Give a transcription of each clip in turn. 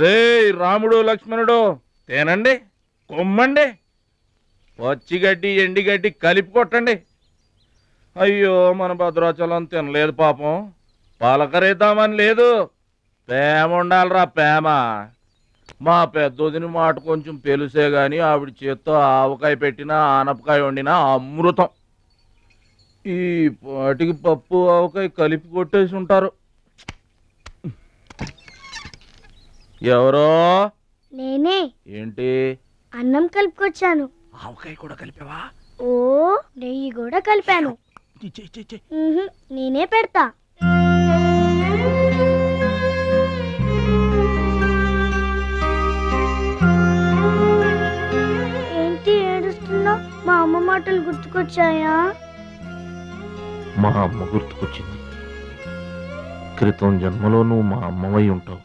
రే రాముడు లక్ష్మణుడు తేనండి, కొమ్మండి, పచ్చిగడ్డి ఎండిగడ్డి కలిపి కొట్టండి. అయ్యో మన భద్రాచలం తినలేదు పాపం, పలకరేద్దామని లేదు. ప్రేమ ఉండాలిరా ప్రేమ. మా పెద్దోదిని మాట కొంచెం పెలుసే గాని ఆవిడ చేత్తో ఆవకాయ పెట్టినా ఆనపకాయ వండినా అమృతం. ఈ పాటికి పప్పు ఆవకాయ కలిపి కొట్టేసి ఉంటారు. ఎవరో? నేనే. ఏంటి? అన్నం కలుపుకొచ్చాను. ఆవకాయ కూడా కలిపావా? ఓ నెయ్యి కూడా కలిపాను. నేనే పెడతా. ఏంటి ఏడుస్తున్నావు? మా అమ్మ మాటలు గుర్తుకొచ్చాయా? మా అమ్మ గుర్తుకొచ్చింది. క్రితం జన్మలో నువ్వు మా అమ్మవై ఉంటావు.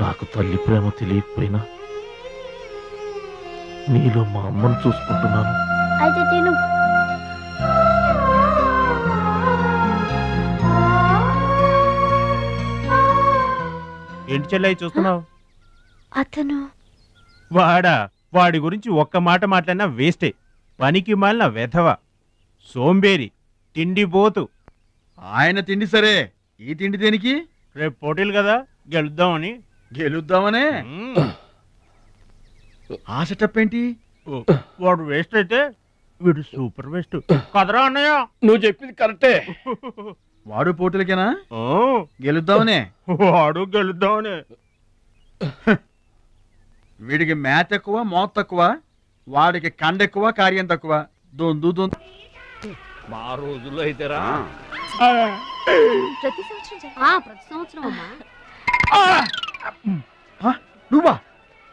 నాకు తల్లి ప్రేమ తెలియకపోయినా నీలో మా అమ్మను చూసుకుంటున్నాను. అయితే తిను. ఏంటి చెల్లై చూస్తున్నావు? అతను వాడి గురించి ఒక్క మాట మాట్లాడినా వేస్టే. పనికి మాలిన వెధవ, సోంబేరి, తిండిపోతు. ఆయన తిండి సరే, ఈ తిండి దేనికి? రేపు పోటీలు కదా, గెలుద్దామని. గెలుద్దామనే? ఆ సెటప్ ఏంటి? వాడు వేస్ట్ అయితే వీడు సూపర్ వేస్ట్ కదరా అన్నయ్య. నువ్వు చెప్పింది కరెక్టే. వాడు పోటీలకేనా? గెలుద్దామనే? వాడు గెలుద్దామనే. వీడికి మ్యాథ్ ఎక్కువ, మోత్ తక్కువ. వాడికి కండ ఎక్కువ, కార్యం తక్కువ. దొందు మా రోజుల్లో అయితేరా ప్రతి సంవత్సరం అమ్మా. నువ్వా?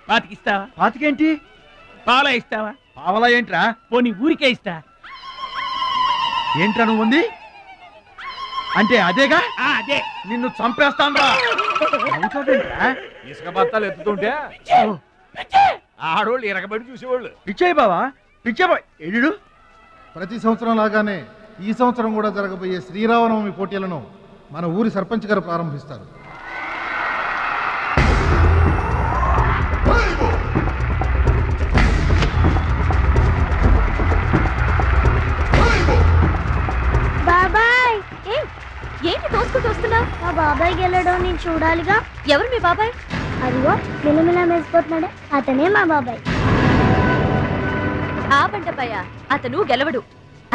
పాతికిస్తావా? పాతికేంటి? పాలా ఇస్తావా? పావలా ఏంట్రా? పోనీ ఊరికే ఇస్తా. ఏంట్రా నువ్వు ఉంది అంటే? అదేగా, అదే. నిన్ను చంపేస్తాన్రా. ఇసుక బత్తాలు ఎత్తుతుంటే ఆడోళ్ళు ఇరగబడి చూసేవాళ్ళు. పిచ్చాయి బావా, పిచ్చాయి ఎడు. ప్రతి సంవత్సరం లాగానే ఈ సంవత్సరం కూడా జరగబోయే శ్రీరామనవమి పోటీలను మన ఊరి సర్పంచ్ గారు ప్రారంభిస్తారు. బాబాయ్, ఏంటి తోసుకుంటూ వస్తున్నావు? మా బాబాయ్ గెలడం నేను చూడాలిగా. ఎవరు మీ బాబాయ్? అదిగో మిలమిలా మెరిసిపోతున్నాడే, అతనే మా బాబాయ్. ఆ బండపయ్య అతను గెలవడు.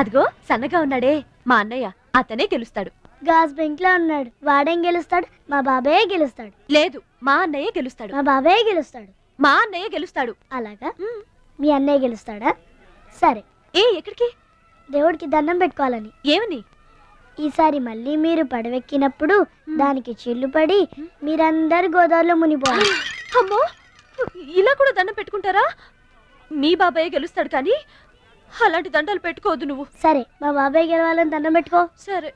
అదిగో సన్నగా ఉన్నాడే మా అన్నయ్య, అతనే గెలుస్తాడు. గాజ్ బెంక్ లో ఉన్నాడు, వాడేం గెలుస్తాడు? మా బాబాయ్ గెలుస్తాడు. లేదు, మా అన్నయ్య గెలుస్తాడు. మా బాబాయ్ గెలుస్తాడు. మా అన్నయ్య గెలుస్తాడు. అలాగా? మీ అన్నయ్య గెలుస్తాడా? సరే. ఎక్కడికి? దేవుడికి దండం పెట్టుకోవాలని. ఏమని? ఈసారి మళ్ళీ మీరు పడవెక్కినప్పుడు దానికి చిల్లు పడి మీరందరు గోదావరిలో మునిపోవాలి. అమ్మో, ఇలా కూడా దండం పెట్టుకుంటారా? మీ బాబాయ్ గెలుస్తాడు కానీ అలాంటి దండాలు పెట్టుకోవద్దు నువ్వు. సరే, మా బాబాయ్ గెలవాలని దండం పెట్టుకో. సరే.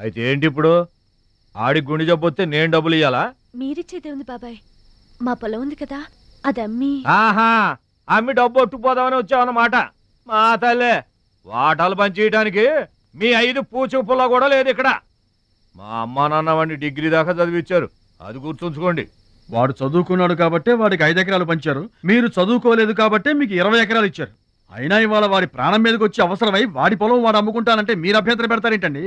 అయితే ఏంటి ఇప్పుడు? ఆడి గుండె జబ్బొస్తే నేను డబ్బులు ఇయ్యాలా? మీరిచ్చేదే ఉంది బాబాయ్, మా పొలం ఉంది కదా, అది అమ్మి. ఆహా, అమ్మి డబ్బు ఒట్టుకుపోదామని వచ్చావన్నమాట. మా తల్లే, వాటాలు పంచేయటానికి మీ 5 పూచు పుల్ల కూడా లేదు ఇక్కడ. మా అమ్మా నాన్న వాడిని డిగ్రీ దాకా చదివించారు, అది గుర్తుంచుకోండి. వాడు చదువుకున్నాడు కాబట్టే వాడికి 5 ఎకరాలు పంచారు. మీరు చదువుకోలేదు కాబట్టే మీకు 20 ఎకరాలు ఇచ్చారు. అయినా ఇవాళ వాడి ప్రాణం మీదకి వచ్చి అవసరమై వాడి పొలం వాడు అమ్ముకుంటానంటే మీరు అభ్యంతరం పెడతారేంటండి?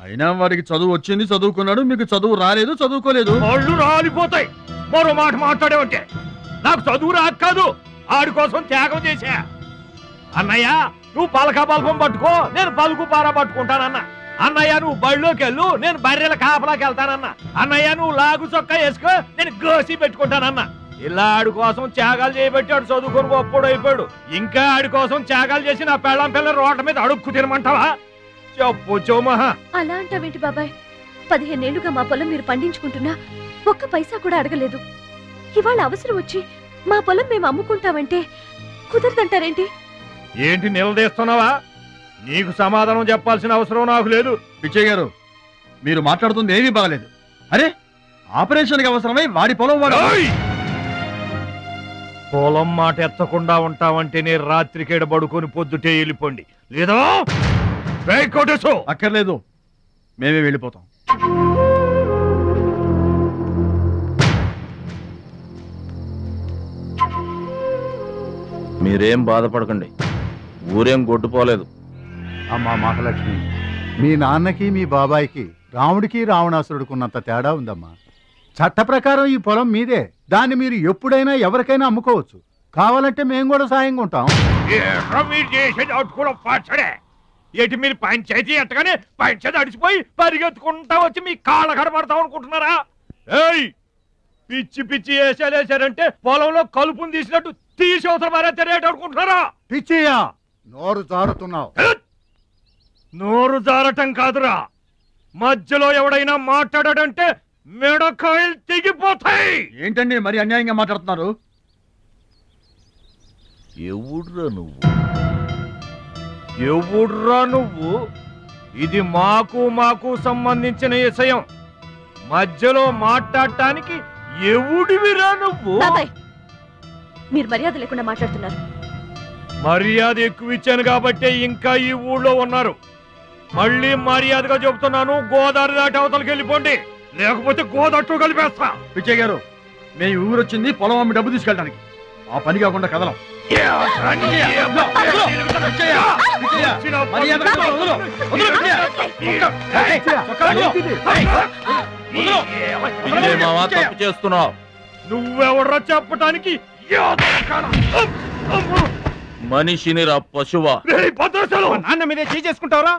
అయినా వాడికి చదువు వచ్చింది, చదువుకున్నాడు, మీకు చదువు రాలేదు, చదువుకోలేదు. వాళ్ళు రాలిపోతాయి మరో మాట మాట్లాడేవంటే. నాకు చదువు రాక కాదు, ఆడి కోసం త్యాగం చేశా. అన్నయ్య నువ్వు పలక బల్పం పట్టుకో, నేను పలుకు పార పట్టుకుంటానన్న. అన్నయ్య నువ్వు బళ్ళోకి వెళ్ళు, నేను బర్రెల కాపలాకి వెళ్తానన్న. అన్నయ్య నువ్వు లాగు చొక్కా వేసుకో, నేను గోసి పెట్టుకుంటానన్న. ఇలా ఆడి కోసం త్యాగాలు చేయబట్టి ఆడు చదువుకొని గొప్పడు అయిపోయాడు. ఇంకా ఆడి కోసం త్యాగాలు చేసి నా పెళ్ళం పిల్ల రోడ్ల మీద అడుక్కు తినమంటావా? చెప్పు చోమహా. అలా అంటావేంటి బాబాయ్? 15 ఏళ్లుగా మా పొలం మీరు పండించుకుంటున్నా ఒక్క పైసా కూడా అడగలేదు. ఇవాళ అవసరం వచ్చి మా పొలం మేము అమ్ముకుంటామంటే కుదరదంటారేంటి? ఏంటి నిలదీస్తున్నావా? నీకు సమాధానం చెప్పాల్సిన అవసరం నాకు లేదు. పిచ్చయ్య గారు, మీరు మాట్లాడుతుంది ఏమీ బాగలేదు. అరే, ఆపరేషన్కి అవసరమై వాడి పొలం వాడు. పొలం మాట ఎత్తకుండా ఉంటావంటే నేను రాత్రికేడ పడుకొని పొద్దుటే వెళ్ళిపోండి, లేదా అక్కర్లేదు, మేమే వెళ్ళిపోతాం. మీరేం బాధపడకండి, ఊరేం కొట్టుపోలేదు. అమ్మా మహాలక్ష్మి, మీ నాన్నకి మీ బాబాయికి రాముడికి రావణాసురుడికున్నంత తేడా ఉందమ్మా. చట్ట ప్రకారం ఈ పొలం మీదే, దాన్ని మీరు ఎప్పుడైనా ఎవరికైనా అమ్ముకోవచ్చు. కావాలంటే మేము కూడా సాయంగా ఉంటాం. ఏంటి మీరు పంచాయతీ ఎట్టగానే పంచాయతీ అడిచిపోయి పరిగెత్తుకుంటా వచ్చి మీ కాళ్ళ కనబడతాం అనుకుంటున్నారా? ఏయ్, పిచ్చి పిచ్చి వేసారంటే పొలంలో కలుపుని తీసినట్టు తీసి అవసరం మరే తెలియట అనుకుంటున్నారా? పిచ్చియా, నోరు జారుతున్నావు. నోరు జారటం కాదురా, మధ్యలో ఎవడైనా మాట్లాడాడంటే మెడకాయలు తెగిపోతాయి. ఏంటండి మరి అన్యాయంగా మాట్లాడుతున్నారు? ఎవడ్రా నువ్వు? ఎవడ్రా నువ్వు? ఇది మాకు సంబంధించిన విషయం. మధ్యలో మాట్లాడటానికి ఎవడివిరా నువ్వు? బాబాయ్, మీరు మర్యాద లేకుండా మాట్లాడుతున్నారు. మర్యాద ఎక్కువ ఇచ్చాను కాబట్టే ఇంకా ఈ ఊళ్ళో ఉన్నారు. మళ్ళీ మర్యాదగా చెబుతున్నాను, గోదావరి దాటి అవతలకి వెళ్ళిపోండి, లేకపోతే గోదట్టు కలిపేస్తా. పిచ్చయ్య గారు, మేము ఊరొచ్చింది పొలం అమ్మి డబ్బు తీసుకెళ్ళడానికి, ఆ పని కాకుండా కదలం. తప్పు చేస్తున్నావు. నువ్వెవర్రా చెప్పటానికి? మనిషిని రా పశువా. నాన్న మీదే చేసుకుంటావరా?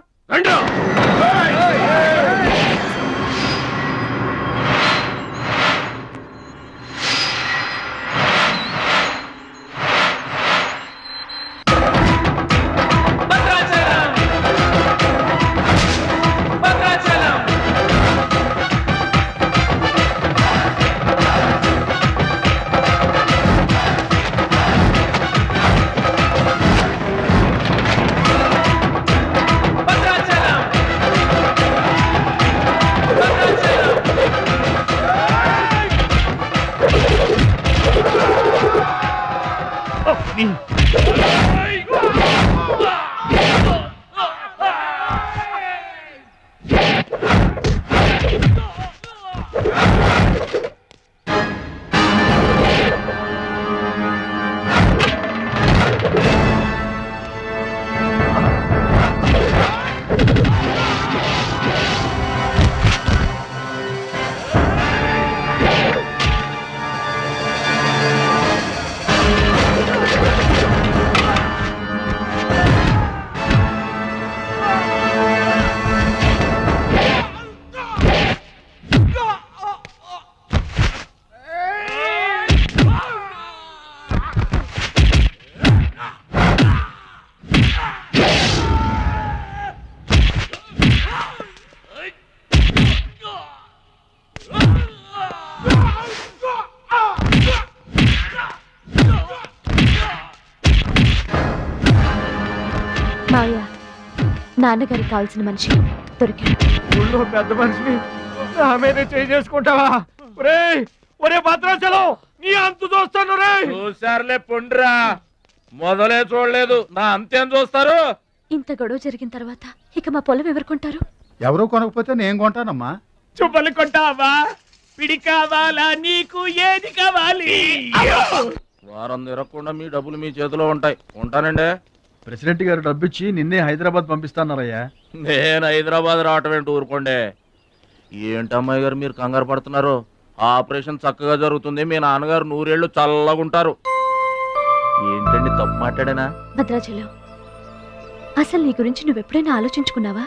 మావయ్య, నాన్నగారికి కావాల్సిన మనిషి దొరికాడు. ఊళ్ళో పెద్ద మనిషిని నా మీద చేసుకుంటావా? ఒరే భద్రాచలం, నీ అంతు చూస్తాను రే. చూసారులే పొండ్రా, మొదలే చూడలేదు, నా అంతేం చూస్తారు? ఇంత గొడవ జరిగిన తర్వాత ఇక మా పొలం ఎవరుకుంటారు? ఎవరూ కొనకపోతే నేను కొంటానమ్మా. చుబ్బలు కొంటావా? పిడి కావాలా? నీకు ఏది కావాలి? వారం తిరగకుండా మీ డబ్బులు మీ చేతిలో ఉంటాయి. ఉంటానండి. ప్రెసిడెంట్ గారు డబ్బిచ్చి నిన్నే హైదరాబాద్ పంపిస్తాన్నారయ్యా. నేను హైదరాబాద్ రావటం ఏంటి, ఊరుకోండి. ఏంటమ్మాయి గారు మీరు కంగారు పడుతున్నారు? ఆపరేషన్ చక్కగా జరుగుతుంది. మీ నాన్నగారు 100 ఏళ్ళు చల్లగుంటారు. ఏంటండి తప్పు మాట్లాడానా? భద్రాచలం, అసలు నీ గురించి నువ్వెప్పుడైనా ఆలోచించుకున్నావా?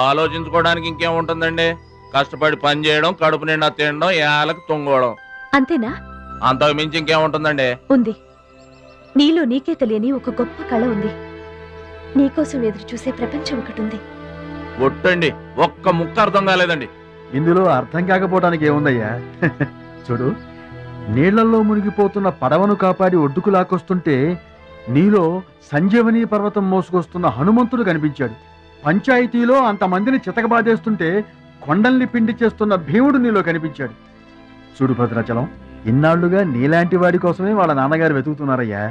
ఆలోచించుకోవడానికి ఇంకేముంటుందండి? కష్టపడి పని చేయడం, కడుపు నిండా తినడం, ఏళ్ళకి తొంగోవడం. అంతేనా? అంతకు మించి ఇంకేముంటుందండి? ఉంది. నీలో నీకే తెలియని ఒక గొప్ప కళ ఉంది. నీకోసం ఎదురు చూసే ప్రపంచం ఒకటి ఉంది. ఒట్టండి, ఒక్క ముక్క అర్థం కాలేదండి. ఇందులో అర్థం కాకపోవడానికి ఏముందయ్యా? చూడు, నీళ్లలో మునిగిపోతున్న పడవను కాపాడి ఒడ్డుకు లాక్కొస్తుంటే నీలో సంజీవని పర్వతం మోసుకొస్తున్న హనుమంతుడు కనిపించాడు. పంచాయతీలో అంతమందిని చితకబాదేస్తుంటే కొండల్ని పిండి చేస్తున్న భీముడు నీలో కనిపించాడు. చూడు భద్రాచలం, ఇన్నాళ్లుగా నీలాంటి వాడి కోసమే వాళ్ళ నాన్నగారు వెతుకుతున్నారయ్యా.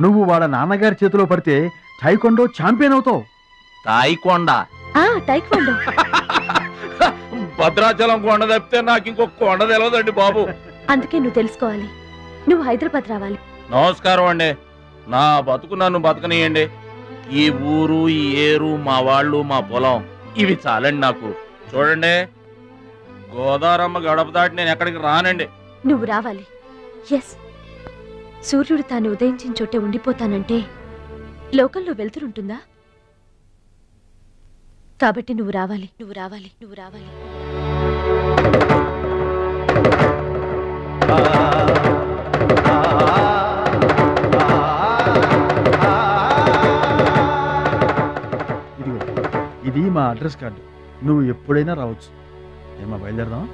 నువ్వు వాళ్ళ నాన్నగారి చేతిలో పడితే టైకొండో ఛాంపియన్ అవుతావు. తాయికొండ? టైక్వాండో. భద్రాచలం కొండ తప్పితే నాకు ఇంకొక కొండ తెలియదండి బాబు. అందుకే నువ్వు తెలుసుకోవాలి. నువ్వు హైదరాబాద్ రావాలి. నమస్కారం అండి. నా బతుకు నన్ను బతకనియండి. ఈ ఊరు, ఈ ఏరు, మా వాళ్ళు, మా పొలం, ఇవి చాలండి నాకు. చూడండి, గోదావరమ్మ గడప దాటి నేను ఎక్కడికి రానండి. నువ్వు రావాలి. ఎస్, సూర్యుడు తాను ఉదయించిన చోటే ఉండిపోతానంటే లోకంలో వెళ్తురుంటుందా? కాబట్టి నువ్వు రావాలి, నువ్వు రావాలి, నువ్వు రావాలి. ఇది మా అడ్రస్ కార్డు. నువ్వు ఎప్పుడైనా రావచ్చు. ఏమా బయలుదేరదాం?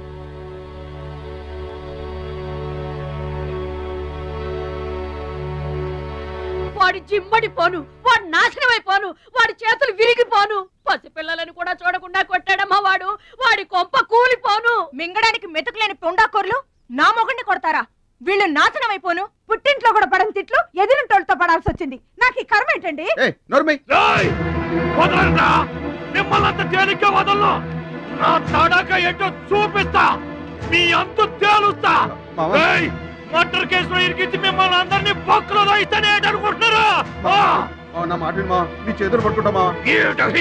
వాడి జిమ్మడిపోను, వాడు నాశనమైపోను, వాడి చేతులు విరిగిపోను. పసిపిల్లలను కూడా చూడకుండా కొట్టాడమ్మా వాడు. వాడి కొంప కూలిపోను. మింగడానికి మెతుకులేని పొండాకోర్లు నా మొగుడిని కొడతారా? వీళ్ళు నాశనమైపోను. పుట్టింట్లో కూడా పడని తిట్లు ఎదిరింటోళ్ళతో పడాల్సి వచ్చింది. నాకు ఈ కర్మ ఏంటండి? మిమ్మల్ని తేలిగ్గా వదలను. నా తడాక ఏంటో చూపిస్తా. మీ అంతు తేలుస్తా. మర్డర్ కేసులో ఇరికించి మిమ్మల్ని అందరినీ పక్కలో దాయిస్తానే అనుకుంటున్నారా? నా మాట నీ చేతులు పట్టుకుంటామా?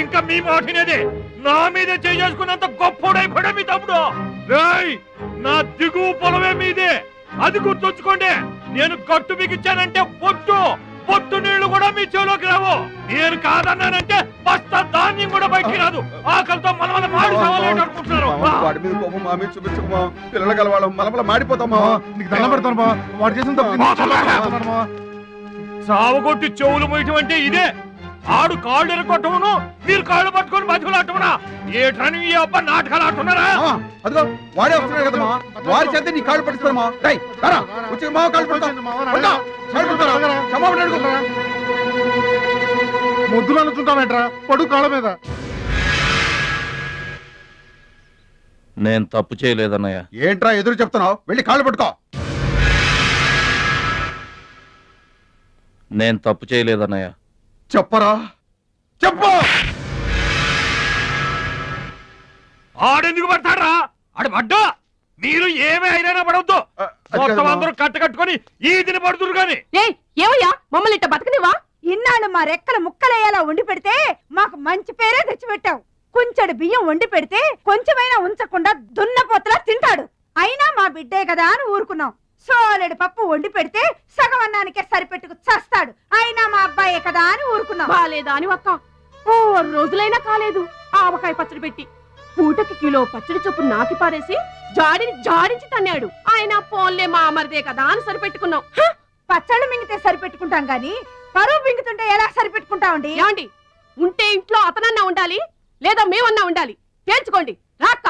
ఇంకా మీ మాటినేది. నా మీద చేసుకున్నంత గొప్పడైపోయా మీ తమ్ముడు. నా దిగువ పొలమే మీదే, అది గుర్తుంచుకోండి. నేను గట్టు బిగించానంటే పొట్టు నీళ్లు కూడా మీ చెవులోకి రావు. నేను కాదన్నానంటే బస్తా ధాన్యం కూడా బయటికి రాదు. ఆకలితో మలమల మాడి అనుకుంటున్నారు. వాడి మీద కోపం మా మీద చూపించకమా? పిల్లల కలవాళ్ళం మలమల మాడిపోతామా? నీకు దండం పెడతాను వాడు చేసిన సావగొట్టి చెవులు మొయటం అంటే ఇదే. ఆడు కాళ్ళు ఎరగొట్టమును, మీరు కాళ్ళు పట్టుకొని మధ్యలాటమునా? ఏటని ఈ అబ్బా నాటకాలు ఆడుతున్నారా? అదిగో వాడే వస్తున్నాడు కదమ్మా, వాడి చేత నీ కాళ్ళు పట్టిస్తామా? మా కాళ్ళు ముద్దులు అనుకుంటామేట్రా? పడు కాళ్ళ మీద. నేను తప్పు చేయలేదన్నయ్య. ఏంట్రా ఎదురు చెప్తున్నావు? వెళ్ళి కాళ్ళు పట్టుకో. నేను తప్పు చేయలేదన్నయ్య. చెప్పరా, చెప్పు. ఆడెందుకు పడతారా? ఆడు పడ్డా మీరు ఏమీ అయినా పడవద్దు. మొత్తం అందరూ కట్టుకొని ఈదిని పడుతురు గాని. ఏమయ్యా మమ్మల్ని ఇట్ట బతకనివా? ఇన్నాళ్ళు మా రెక్కల ముక్కలయ్యేలా వండి పెడితే మాకు మంచి పేరే తెచ్చిపెట్టావు. కొంచెడు బియ్యం వండి పెడితే కొంచెమైనా ఉంచకుండా దున్నపోతలా తింటాడు. అయినా మా బిడ్డే కదా అని ఊరుకున్నాం. సోలెడు పప్పు వండి పెడితే సగం అన్నానికే సరిపెట్టుకు చస్తాడు. అయినా మా అబ్బాయే కదా అని ఊరుకున్నాం. బాలేదా అని ఒక్క 4 రోజులైనా కాలేదు ఆవకాయ పచ్చడి పెట్టి. పూటకి కిలో పచ్చడి చొప్పు నాకి పారేసి జాడించి తన్నాడు. ఆయన పోన్లే మా అమరిదే కదా అని సరిపెట్టుకున్నాం. పచ్చళ్ళు మింగితే సరిపెట్టుకుంటాం గాని పరువు మింగుతుంటే ఎలా సరిపెట్టుకుంటామండి? ఏమండి, ఉంటే ఇంట్లో అతనన్నా ఉండాలి, లేదా మేమన్నా ఉండాలి. తేల్చుకోండి. రాక్క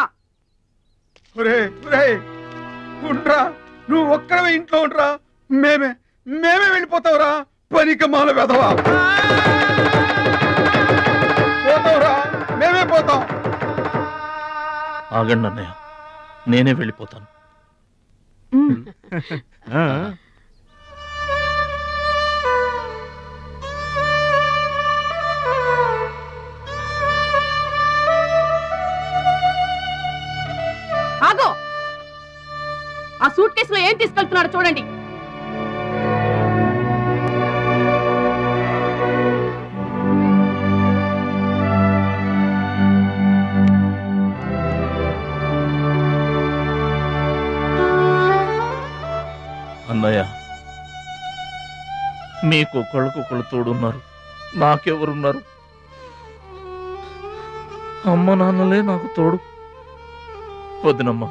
నువ్వు ఒక్కడవే ఇంట్లో ఉండరా. మేమే వెళ్ళిపోతావురా. పనికమాల వెధవా. పోతావురా, మేమే పోతాం. ఆగండి అన్నయ్య, నేనే వెళ్ళిపోతాను. ఆగో, ఆ సూట్ కేసులో ఏం తీసుకెళ్తున్నారో చూడండి. మీకు ఒకళ్ళకొకళ్ళు తోడున్నారు, నాకెవరున్నారు? అమ్మ నాన్నలే నాకు తోడు. వదినమ్మా,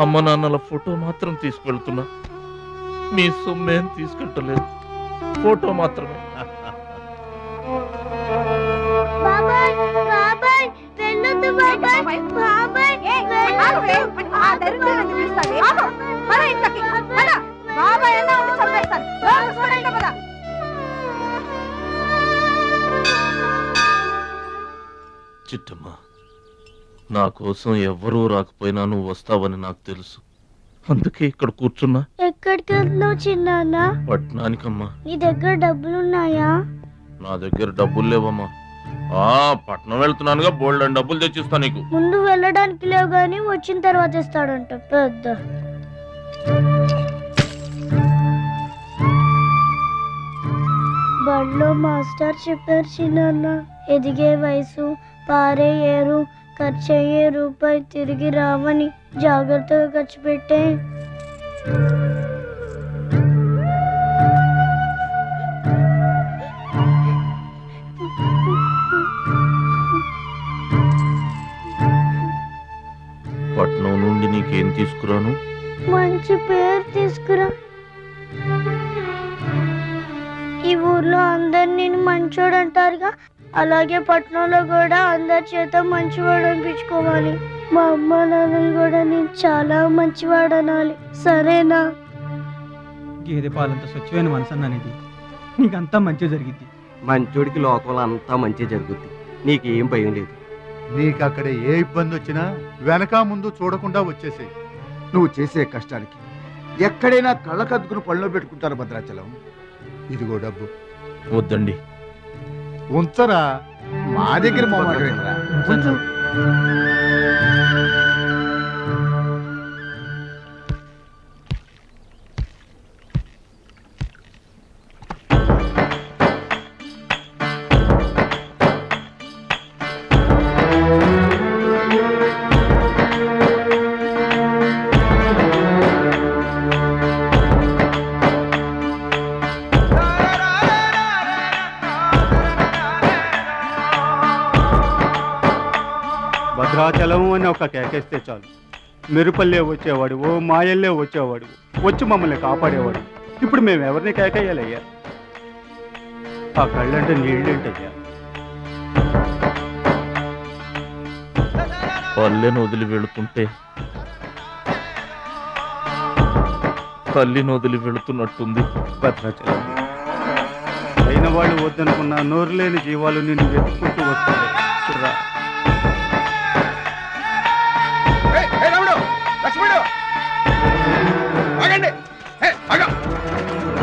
అమ్మ నాన్నల ఫోటో మాత్రం తీసుకువెళ్తున్నా, మీ సొమ్మేం తీసుకెళ్ళలేదు, ఫోటో మాత్రమే. బాబాయ్ బాబాయ్ వెళ్ళొద్దు బాబాయ్ బాబాయ్ చిట్టమ్మా, నా కోసం ఎవ్వరూ రాకపోయినా నువ్వు వస్తావని నాకు తెలుసు, అందుకే ఇక్కడ కూర్చున్నా. ఎక్కడికి వెళ్తున్నావు చిన్నాన్న? పట్నానికమ్మా. నీ దగ్గర డబ్బులున్నాయా? నా దగ్గర డబ్బులు లేవమ్మా. పట్నం వెళ్తున్నానుగా, బోల్డ్ డబ్బులు తెచ్చిస్తా నీకు. ముందు వెళ్ళడానికి లేవు గాని వచ్చిన తర్వాత ఇస్తాడంట పెద్ద. బడిలో మాస్టర్ చెప్పారు చిన్నాన్న, ఎదిగే వయసు, పారే ఏరు, ఖర్చయ్యే రూపాయి తిరిగి రావని. జాగ్రత్తగా ఖర్చు పెట్టే. పట్నం నుండి నీకేం తీసుకురాను? మంచి పేరు తీసుకురా. ఈ ఊర్లో అందరు నేను మంచోడు అంటారుగా, అలాగే పట్నంలో కూడా అందరి చేత మంచివాడు అనిపించుకోవాలి. మా అమ్మ నాన్నలు కూడా నేను చాలా మంచివాడు అనాలి, సరేనా? గేదె పాలంత స్వచ్ఛమైన మనసు అనేది నీకంతా మంచి జరిగింది. మంచోడికి లోకంలో అంతా మంచి జరుగుద్ది, నీకేం భయం లేదు. నీకు అక్కడ ఏ ఇబ్బంది వచ్చినా వెనక ముందు చూడకుండా వచ్చేసేయి. నువ్వు చేసే కష్టానికి ఎక్కడైనా కళ్ళకద్దుకుని పళ్ళలో పెట్టుకుంటారు భద్రాచలం. ఇదిగో డబ్బు. వద్దండి. ఉంచరా, మా దగ్గర భద్రాచలం అని ఒక కేకేస్తే చాలు, మెరుపల్లే వచ్చేవాడు, ఓ మాయల్లే వచ్చేవాడు, వచ్చి మమ్మల్ని కాపాడేవాడు. ఇప్పుడు మేము ఎవరిని కేకేయాలయ్యా? ఆ కళ్ళంటే నీళ్ళేంటయ్యా? పల్లెను వదిలి వెళుతుంటే తల్లిని వదిలి వెళుతున్నట్టుంది భద్రాచలం. అయిన వాళ్ళు వద్దనుకున్న నోరు లేని జీవాలు నిన్ను వెతుక్కుంటూ వస్తాయి.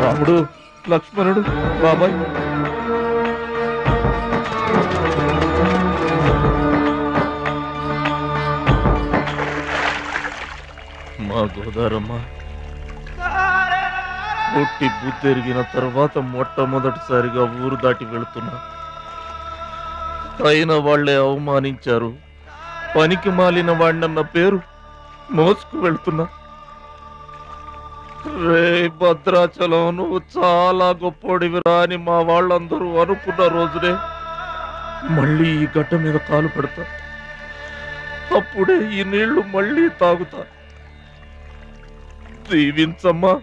రాముడు, లక్ష్మణుడు, బాబాయ్. మా గోదారమ్మ పుట్టి బుద్ధెరిగిన తర్వాత మొట్టమొదటిసారిగా ఊరు దాటి వెళుతున్నా. అయిన వాళ్లే అవమానించారు, పనికి మాలిన వాడినన్న పేరు మోసుకు వెళ్తున్నా. రే భద్రాచలం, నువ్వు చాలా గొప్పోడివిరా అని మా వాళ్ళందరూ అనుకున్న రోజునే మళ్ళీ ఈ గడ్డ మీద కాలు పెడతా. అప్పుడే ఈ నీళ్లు మళ్ళీ తాగుతా. దీవించమ్మా.